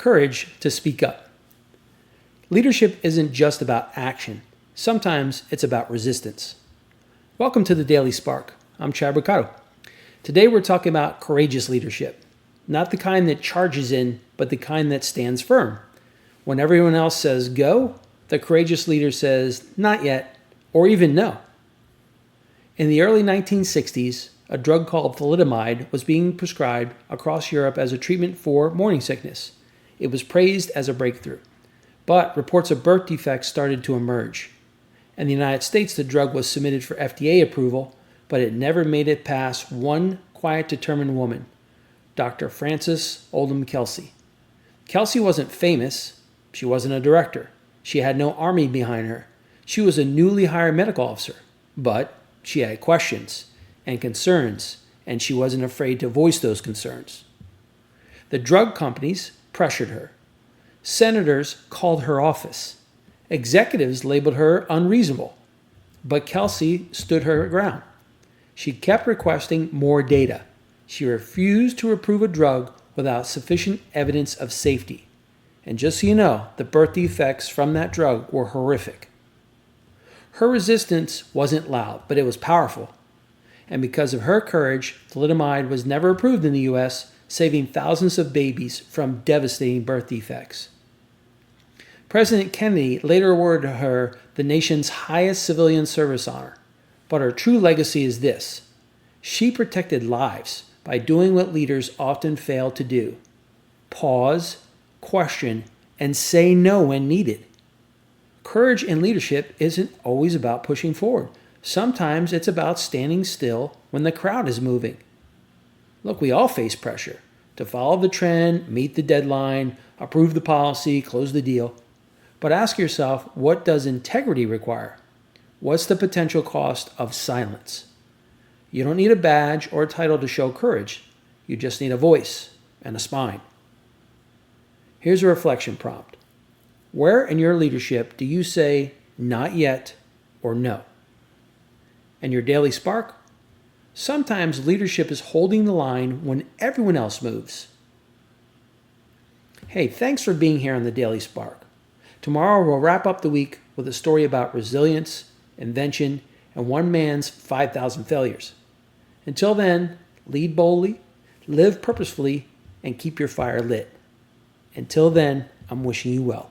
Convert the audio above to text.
Courage to speak up. Leadership isn't just about action. Sometimes it's about resistance. Welcome to the Daily Spark. I'm Chad Ricardo. Today we're talking about courageous leadership. Not the kind that charges in, but the kind that stands firm. When everyone else says go, the courageous leader says not yet, or even no. In the early 1960s, a drug called thalidomide was being prescribed across Europe as a treatment for morning sickness. It was praised as a breakthrough. But reports of birth defects started to emerge. In the United States, the drug was submitted for FDA approval, but it never made it past one quiet, determined woman, Dr. Frances Oldham Kelsey. Kelsey wasn't famous. She wasn't a director. She had no army behind her. She was a newly hired medical officer, but she had questions and concerns, and she wasn't afraid to voice those concerns. The drug companies pressured her. Senators called her office. Executives labeled her unreasonable. But Kelsey stood her ground. She kept requesting more data. She refused to approve a drug without sufficient evidence of safety. And just so you know, the birth defects from that drug were horrific. Her resistance wasn't loud, but it was powerful. And because of her courage, thalidomide was never approved in the U.S., saving thousands of babies from devastating birth defects. President Kennedy later awarded her the nation's highest civilian service honor. But her true legacy is this: she protected lives by doing what leaders often fail to do: pause, question, and say no when needed. Courage in leadership isn't always about pushing forward. Sometimes it's about standing still when the crowd is moving. Look, we all face pressure to follow the trend, meet the deadline, approve the policy, close the deal. But ask yourself, what does integrity require? What's the potential cost of silence? You don't need a badge or a title to show courage. You just need a voice and a spine. Here's a reflection prompt. Where in your leadership do you say not yet or no? And your daily spark? Sometimes leadership is holding the line when everyone else moves. Hey, thanks for being here on the Daily Spark. Tomorrow we'll wrap up the week with a story about resilience, invention, and one man's 5,000 failures. Until then, lead boldly, live purposefully, and keep your fire lit. Until then, I'm wishing you well.